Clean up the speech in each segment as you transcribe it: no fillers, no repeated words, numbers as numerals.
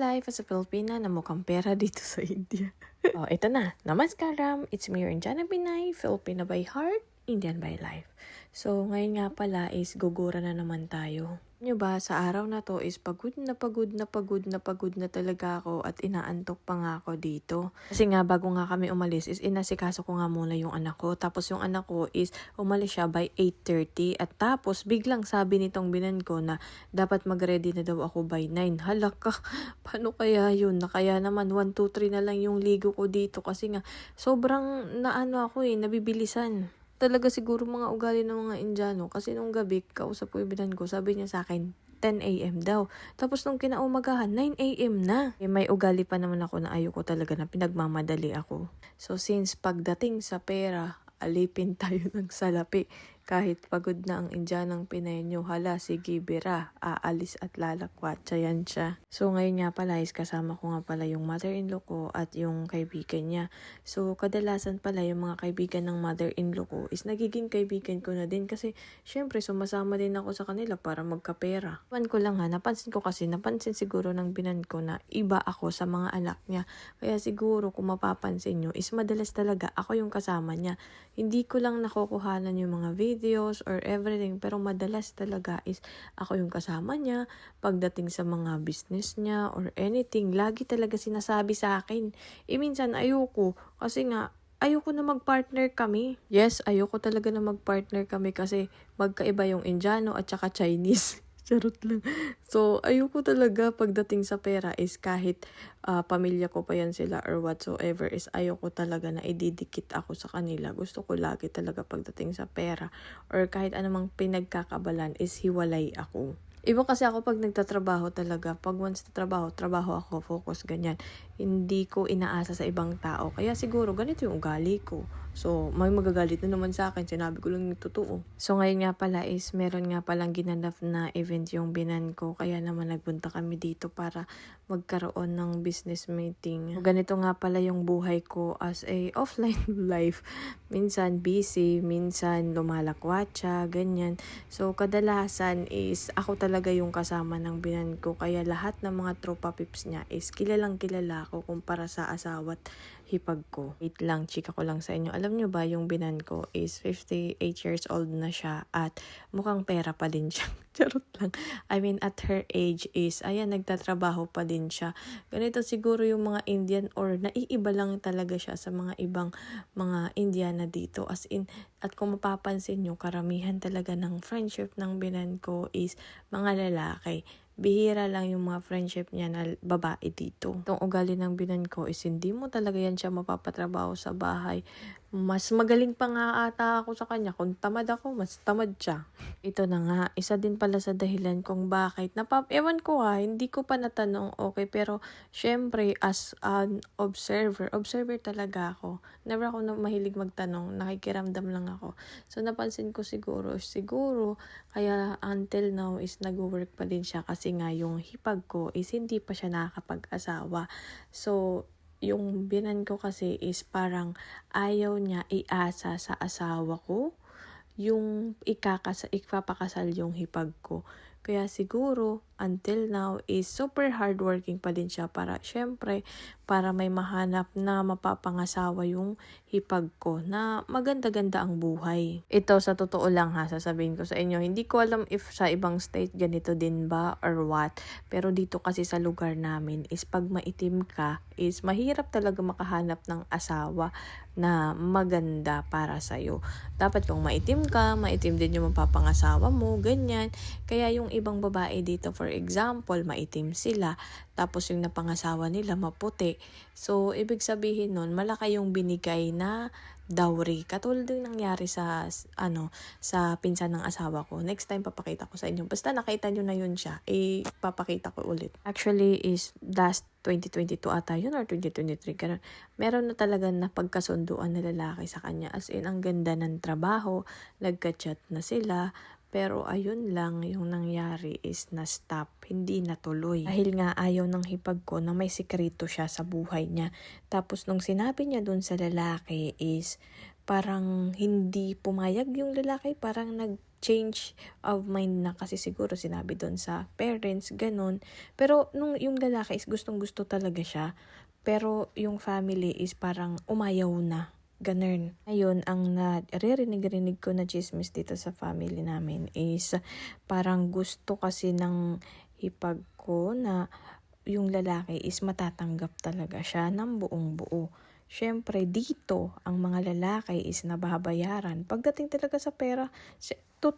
life as a Filipina na mukhang pera dito sa India. Ito na. Namaskaram. It's me, Jana Binay, Filipina by heart, Indian by life. So, ngayon nga pala is gugura na naman tayo. Nyo ba, sa araw na to is pagod na talaga ako at inaantok pa nga ako dito. Kasi nga bago nga kami umalis is inasikaso ko nga muna yung anak ko. Tapos yung anak ko is umalis siya by 8:30 at tapos biglang sabi nitong binan ko na dapat mag-ready na daw ako by 9. Halaka, paano kaya yun? Kaya naman 1, 2, 3 na lang yung ligo ko dito kasi nga sobrang nabibilisan. Talaga siguro mga ugali ng mga Indiano kasi nung gabi kausap ko yung binan ko, sabi niya sa akin 10 a.m. daw. Tapos nung kinaumagahan, 9 a.m. na. May ugali pa naman ako na ayoko talaga na pinagmamadali ako. So since pagdating sa pera, alipin tayo ng salapi. Kahit pagod na ang Indianang Pinay nyo, hala, sige, bira, aalis at lalakwatsa yan siya. So ngayon nga pala is kasama ko nga pala yung mother-in-law ko at yung kaibigan niya. So kadalasan pala yung mga kaibigan ng mother-in-law ko is nagiging kaibigan ko na din kasi syempre sumasama din ako sa kanila para magkapera. Ko lang ha, napansin siguro ng binan ko na iba ako sa mga anak niya. Kaya siguro kung mapapansin nyo is madalas talaga ako yung kasama niya. Hindi ko lang nakukuhanan yung mga videos or everything, pero madalas talaga is ako yung kasama niya. Pagdating sa mga business niya or anything, lagi talaga sinasabi sa akin. Minsan ayoko kasi nga ayoko na mag-partner kami. Yes, ayoko talaga na mag-partner kami kasi magkaiba yung Indiano at saka Chinese. Charot lang. So, ayoko talaga pagdating sa pera is kahit pamilya ko pa yan sila or whatsoever is ayoko talaga na ididikit ako sa kanila. Gusto ko lagi talaga pagdating sa pera or kahit anumang pinagkakabalan is hiwalay ako. Iba kasi ako pag nagtatrabaho talaga. Pag once na trabaho ako, focus, ganyan. Hindi ko inaasa sa ibang tao. Kaya siguro ganito yung ugali ko. So, may magagalit na naman sa akin. Sinabi ko lang yung totoo. So, ngayon nga pala is meron nga palang ginanap na event yung binan ko. Kaya naman nagpunta kami dito para magkaroon ng business meeting. So, ganito nga pala yung buhay ko as a offline life. Minsan busy, minsan lumalakwatsa, ganyan. So, kadalasan is ako talaga yung kasama ng binan ko. Kaya lahat ng mga tropa pips niya is kilalang kilala ako kumpara sa asawa't hipag ko. Wait lang, chika ko lang sa inyo. Alam nyo ba, yung binan ko is 58 years old na siya at mukhang pera pa din siya. Charot lang. I mean, at her age is, ayan, nagtatrabaho pa din siya. Ganito siguro yung mga Indian or naiiba lang talaga siya sa mga ibang mga Indiana dito. As in, at kung mapapansin nyo, karamihan talaga ng friendship ng binan ko is mga lalaki. Bihira lang yung mga friendship niya na babae dito. Itong ugali ng binan ko is hindi mo talaga yan siya mapapatrabaho sa bahay. Mas magaling pa nga ata ako sa kanya. Kung tamad ako, mas tamad siya. Ito na nga, isa din pala sa dahilan kung bakit. Ewan ko hindi ko pa natanong, okay, pero syempre as an observer talaga ako. Never ako mahilig magtanong, nakikiramdam lang ako. So napansin ko siguro, kaya until now is nag-work pa din siya kasi nga yung hipag ko is hindi pa siya nakakapag-asawa. So, yung binan ko kasi is parang ayaw niya iasa sa asawa ko yung ipapakasal yung hipag ko. Kaya siguro, until now, is super hardworking pa din siya para may mahanap na mapapangasawa yung hipag ko na maganda-ganda ang buhay. Ito sa totoo lang sasabihin ko sa inyo, hindi ko alam if sa ibang state ganito din ba or what, pero dito kasi sa lugar namin is pag maitim ka is mahirap talaga makahanap ng asawa na maganda para sa'yo. Dapat kung maitim ka, maitim din yung mapapangasawa mo, ganyan. Kaya yung ibang babae dito, for example, maitim sila, tapos yung napangasawa nila maputi. So, ibig sabihin nun, malaki yung binigay na dowry. Katulad din nangyari sa pinsan ng asawa ko. Next time, papakita ko sa inyo. Basta nakita nyo na yun siya, papakita ko ulit. Actually, is last 2022 ata yun or 2023. Ganun. Meron na talaga na pagkasunduan na lalaki sa kanya. As in, ang ganda ng trabaho, nagka-chat na sila, pero ayun lang, yung nangyari is na-stop, hindi natuloy. Dahil nga ayaw ng hipag ko na may sikreto siya sa buhay niya. Tapos nung sinabi niya dun sa lalaki is parang hindi pumayag yung lalaki, parang change of mind na kasi siguro sinabi doon sa parents, ganun. Pero nung yung lalaki is gustong-gusto talaga siya, pero yung family is parang umayaw na. Ganun. Ayun, ang naririnig-rinig ko na chismis dito sa family namin is parang gusto kasi ng hipag ko na yung lalaki is matatanggap talaga siya ng buong buo. Siyempre, dito, ang mga lalaki is nababayaran. Pagdating talaga sa pera,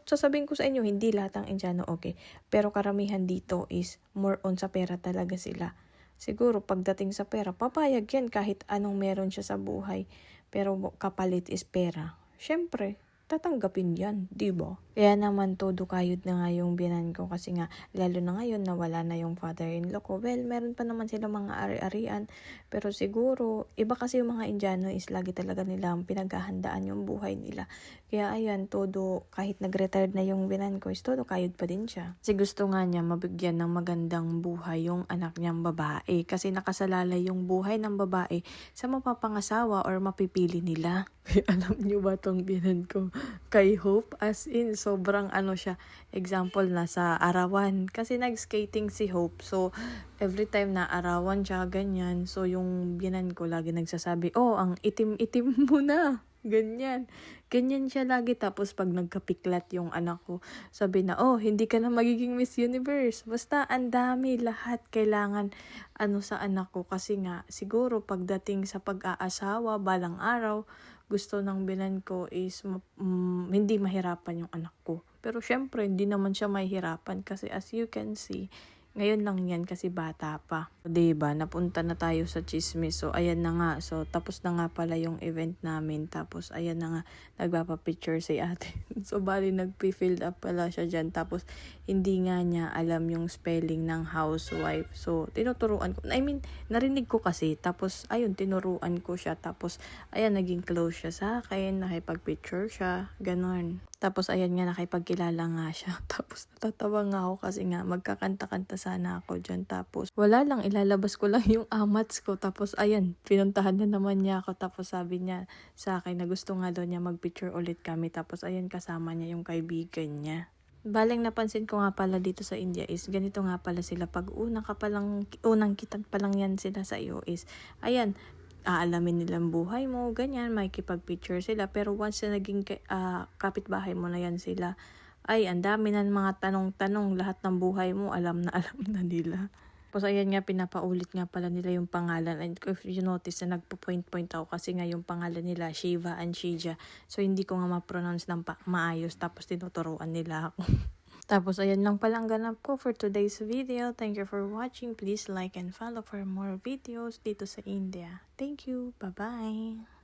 sasabihin ko sa inyo, hindi lahat ng Indiano okay. Pero karamihan dito is more on sa pera talaga sila. Siguro, pagdating sa pera, papayag yan kahit anong meron siya sa buhay. Pero kapalit is pera. Siyempre, tatanggapin yan, di ba? Kaya naman todo kayod na nga yung binan ko kasi nga lalo na ngayon na wala na yung father-in-law ko. Well, meron pa naman sila mga ari-arian pero siguro iba kasi yung mga Indiano is lagi talaga nilang pinaghahandaan yung buhay nila. Kaya ayan, todo kahit nag-retired na yung binan ko is todo kayod pa din siya. Kasi gusto nga niya mabigyan ng magandang buhay yung anak niyang babae kasi nakasalalay yung buhay ng babae sa mapapangasawa or mapipili nila. Alam niyo ba tong binan ko kay Hope? As in, sobrang ano siya. Example, nasa arawan. Kasi nag-skating si Hope. So, every time na arawan siya, ganyan. So, yung binan ko lagi nagsasabi, oh, ang itim-itim mo na. Ganyan. Ganyan siya lagi. Tapos, pag nagkapiklat yung anak ko, sabi na, oh, hindi ka na magiging Miss Universe. Basta, ang dami lahat kailangan sa anak ko. Kasi nga, siguro, pagdating sa pag-aasawa, balang araw, gusto ng binan ko is hindi mahirapan yung anak ko. Pero syempre, hindi naman siya mahirapan kasi as you can see, ngayon lang yan kasi bata pa. So, diba, napunta na tayo sa chismis. So, ayan na nga. So, tapos na nga pala yung event namin. Tapos, ayan na nga, nagpapapicture si ate. So, bali, nagpi-filled up pala siya dyan. Tapos, hindi nga niya alam yung spelling ng housewife. So, tinuturuan ko. I mean, narinig ko kasi. Tapos, ayun, tinuruan ko siya. Tapos, ayan, naging close siya sa akin. Nakipag-picture siya. Ganon. Tapos, ayan nga, nakipagkilala nga siya. Tapos, natatawa nga ako kasi nga, magkakanta-kanta sana ako dyan. Tapos, wala lang, ilalabas ko lang yung amats ko. Tapos, ayan, pinuntahan na naman niya ako. Tapos, sabi niya sa akin na gusto nga daw niya mag-picture ulit kami. Tapos, ayan, kasama niya yung kaibigan niya. Baling napansin ko nga pala dito sa India is ganito nga pala sila pag unang kitag pa lang yan sila sa iyo is ayan, aalamin nilang buhay mo, ganyan, makikipag-picture sila. Pero once na naging kapitbahay mo na yan sila, ay, ang dami na mga tanong-tanong, lahat ng buhay mo, alam na nila. Tapos ayan nga, pinapaulit nga pala nila yung pangalan. And if you notice na nagpo-point ako kasi nga yung pangalan nila, Shiva and Shija. So hindi ko nga ma-pronounce ng maayos tapos tinuturuan nila ako. Tapos ayan lang pala ang ganap ko for today's video. Thank you for watching. Please like and follow for more videos dito sa India. Thank you. Bye-bye.